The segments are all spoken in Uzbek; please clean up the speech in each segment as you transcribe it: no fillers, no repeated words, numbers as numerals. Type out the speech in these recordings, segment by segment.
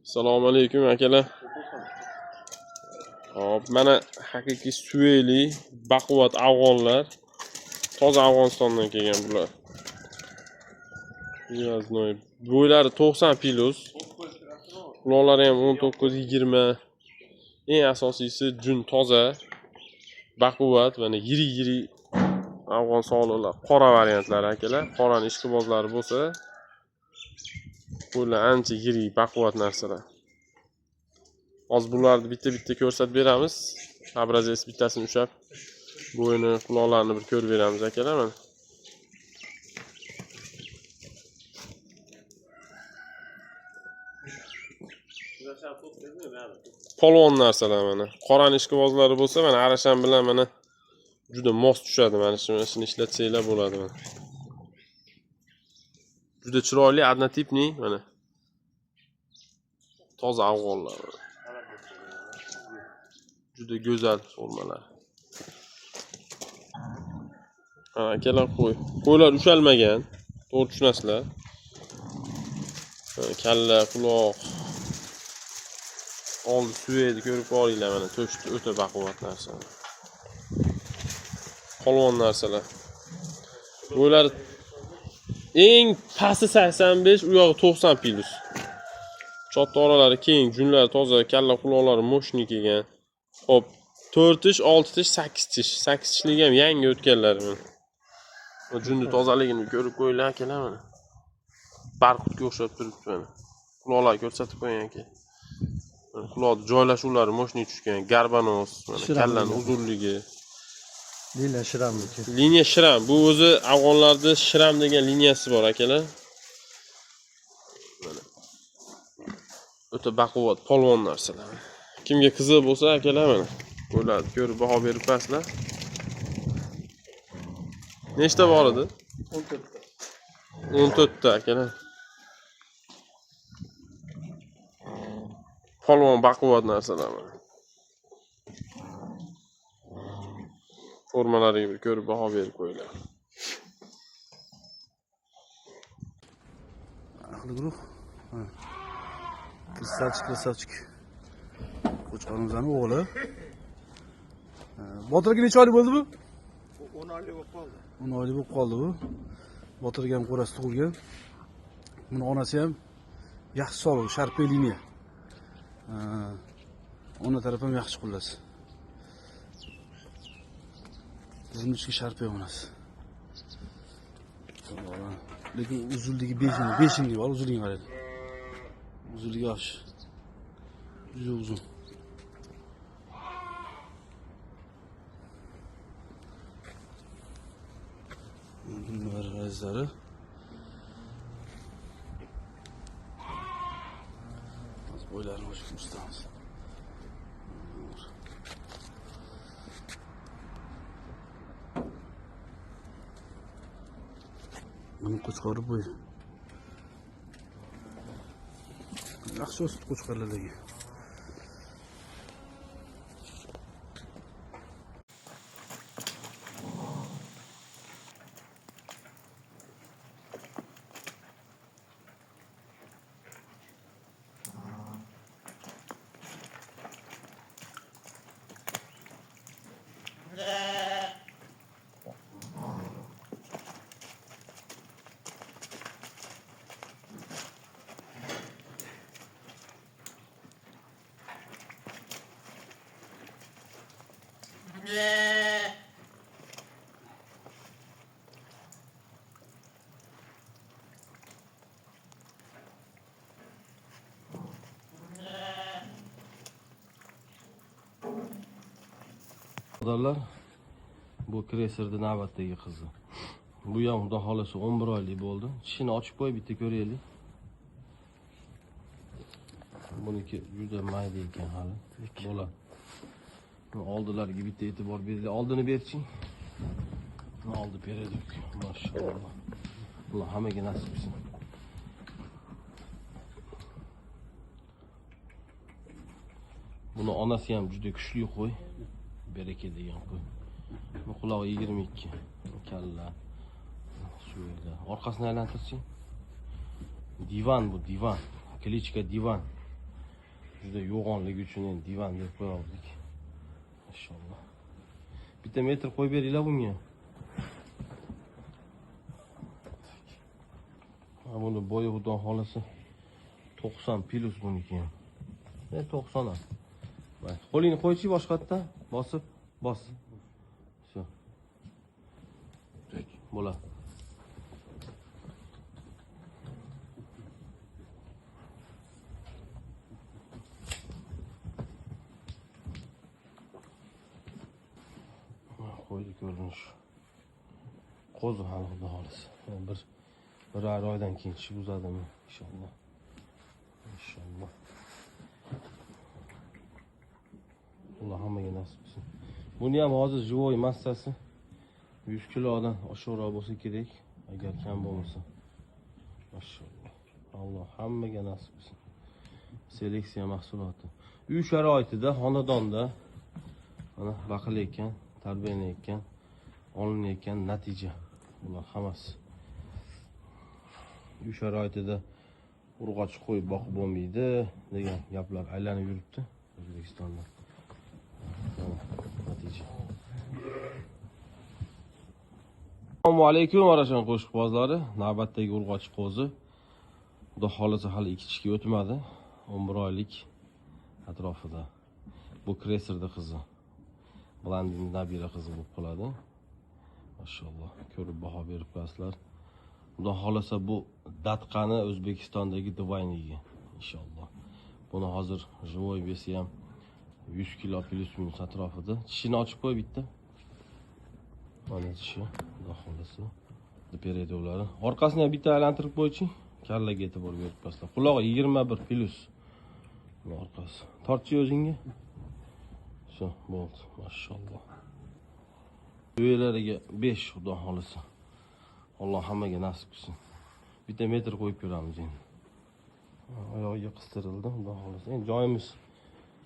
Assalomu alaykum akalar. Hop, mana haqiqiy suveli, baquvvat afg'onlar. Toza Afg'onistondan kelgan bular. Yoznoy. Bo'ylari 90 plus. Quloqlari ham 19-20. Eng asosiysi jun toza, baquvvat, mana yiri afg'on sog'liqlar, qora variantlar akalar. Qoraning ishqibozlari bo'lsa, bular ancha yiri, baquvvat narsalar. Hozir bularni bitta ko'rsatib beramiz. Obrazes bittasini ushlab, bo'yini, quloqlarini bir ko'rib beramiz akalar. Mana polvon narsalar mana. Qoraning ishqibozlari bo'lsa, mana arasham bilan mana juda mos tushadi. Mana shuni ishlatsanglar bo'ladi mana. Juda chiroyli, однотипный mana. Toza afg'onlar. Juda go'zal formalar. Ha, akalar qo'ylar ushalmagan. To'g'ri tushunasizlar. Kalla, quloq, oldi suveydi ko'rib qo'yinglar mana. To'shti o'ta baquvvat narsa. Polvon narsalar. Bo'ylari eng pasti 85, u yog'i 90 plus. Chot oralari keng, junlari toza, kalla quloqlari mo'shni kelgan. Hop, 4 tish, 6 tish, 8 tish. 8 tishlik ham yangi o'tganlar mana. Bu junni tozaligini ko'rib qo'yinglar akalar mana. Barqutga o'xshab turibdi mana. Quloqlarni ko'rsatib qo'ying aka. Quloq joylashuvlari mo'shni tushgan, garbanos, mana kallaning uzunligi. Liniya shiramniki. Liniya shiram. Bu o'zi afg'onlarda shiram degan liniyasi bor akalar. Mana. O'ta baquvvat, polvon narsalar. Kimga qiziq bo'lsa akalar mana. Ularni ko'rib baho berib paslar. Nechta bor edi? 14 ta. 14 ta akalar. Polvon baquvvat narsalar mana. Formalariga bir ko'rib baho berib qo'yinglar. Ahli guruh. Krasavchik. Qo'chqorimizning o'g'li. Botirga necha oylik bo'ldi bu? 10 oylik bo'lib qoldi. 10 oylik bo'lib qoldi bu. Botirga ham qo'rasi tug'ilgan. Buni onasi ham yaxshi sog'liq, sharpe liniya. Ona tarafı ham yaxshi qullas. Bizim ichki sharpe onasi. Lekin uzunligi 5 inch bor, uzunligiga qarang. Uzunligi yaxshi. Juda uzun. Bunlar razlari. Az boylarını hoş tutmuşuz. Bunun qo'chqori bo'y. Yaxshi o'sib qo'chqorlardagi. Birodarlar, bu kreserda navbatdagi qizi. Bu ham xudo xolasa 11 oylik bo'ldi. Tishini ochib qo'yib bitta ko'raylik. Buniki juda mayda ekan hali. Bola. Oldilariga bitta e'tibor beringlar. Oldini berching. Oldi beradik. Maşallah. Alloh hammaga nasib etsin. Buni onasi ham juda kuchli qo'y. Beraka degan qo'y. Bu qulog'i 22. Kalla. Shu yerda. Orqasini aylantirching. Divan bu, divan. Klichka divan. Juda yo'g'onligi uchun endi divan deb qo'ydik. Maşallah. Bitta metr qo'yib beringlar bunga. Ha buni bo'yi xudo xolasa 90 plus buniki ham. 90 ham. Qo'lingni qo'ychi boshqa yerda bosib, bos. Shu. Bo'ladi. Qo'ydi ko'rinish. Qo'zi hali xudo xolasa. Bir oydan keyin chiqib uzadimi inshaalloh. İnşallah. Allah hammaga nasib qilsin. Buni ham hozir живой massasi 100 kilodan oshiqroq bo'lsa kerak, agar kam bo'lmasa. Maşallah. Alloh hammaga nasib qilsin. Seleksiya mahsuloti. Uy sharoitida, xonadonda mana baqilayotgan, tarbiyalanayotgan, olinayotgan natija. Bular hammasi. Uy sharoitida urg'och qo'yib boqib bo'lmaydi degan gaplar aylanib yuribdi O'zbekistonda. Natija. Assalomu alaykum Arashan qo'shiqbozlari. Navbatdagi urg'och qo'zi. Xudo xolasa hali ichishga o'tmadi. 11 oylik atrofida. Bu Kreserda qizi. Blanding nabira qizi bo'lib qoladi. Maşallah. Ko'rib baho berib qo'yasizlar. Xudo xolasa bu datqani O'zbekistondagi divaynigi inshaalloh. Buni hozir живой besi ham 100 kilo plus minus atrofida. Tishini ochib qo'y bitta. Mana tishi, xudo xolasa. Peredolari. Orqasini ham bitta aylantirib qo'ychi. Kallaga e'tibor berib qo'yasizlar. Qulog'i 21 plus. Bu orqasi. Tortchi o'zingga. Shu, bo'ldi. Maşallah. Uylariga 5 xudo xolasa. Alloh hammaga nasib qilsin. Bitta metr qo'yib beramiz endi. Oyog'iga qistirildi, xudo xolasa. Endi joyimiz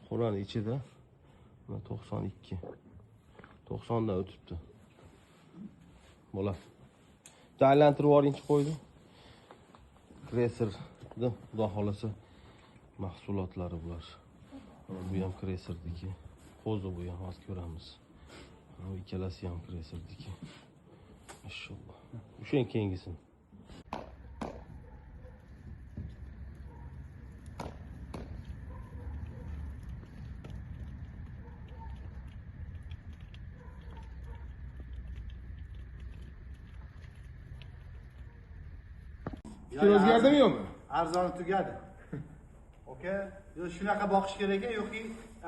qo'lani ichida. 92. 90 dan o'tibdi. Bo'ladi. Aylantirib yuboringchi qo'ydi. Kreserda xudo xolasa mahsulotlari bular. Bu ham Kreserdagi. Qo'zi bu ham hozir ko'ramiz. Bu ikkalasi ham Kreserdagi. Maşallah. Uşen kengisin. O'zgardimi yo'qmi? Arzoni tugadi. Oka, yo shunaqa boqish kerak ekan yoki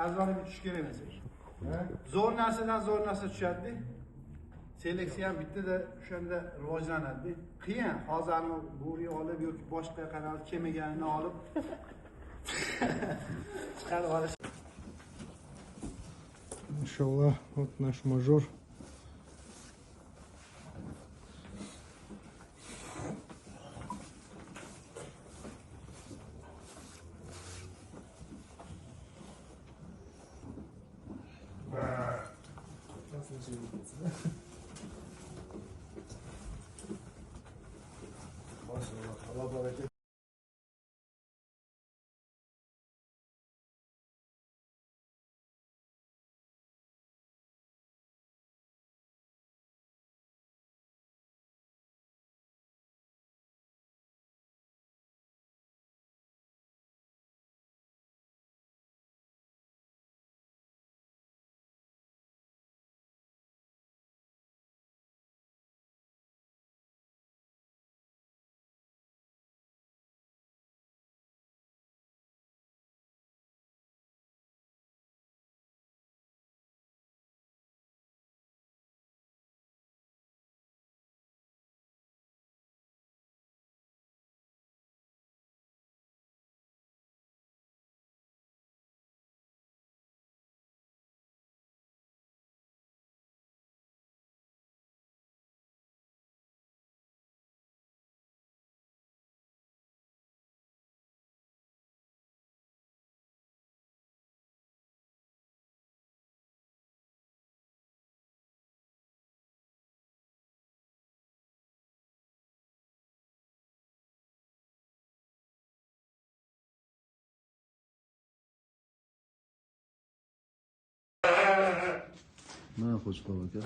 arzoni bitish kerak emas. Zo'r narsadan zo'r narsa tushadi. Seleksiya ham bittada o'shanda rivojlanadi. Qiyin. Hozirni bo'ri olib yoki boshqa qanaqa kemaganini olib chiqarib olish. Иншаллах, вот наш мажор. Allah bereket. Mana qo'chqor aka.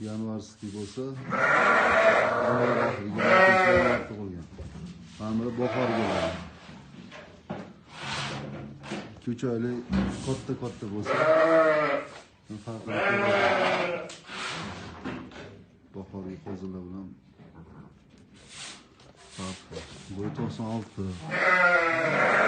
Yanvarskiy bo'lsa, tug'ilgan. Mana bahorga keladi. 2-3 oylik katta bo'lsa, farqi bahorgi qo'zilar bilan farq bor. Bo'yi 96.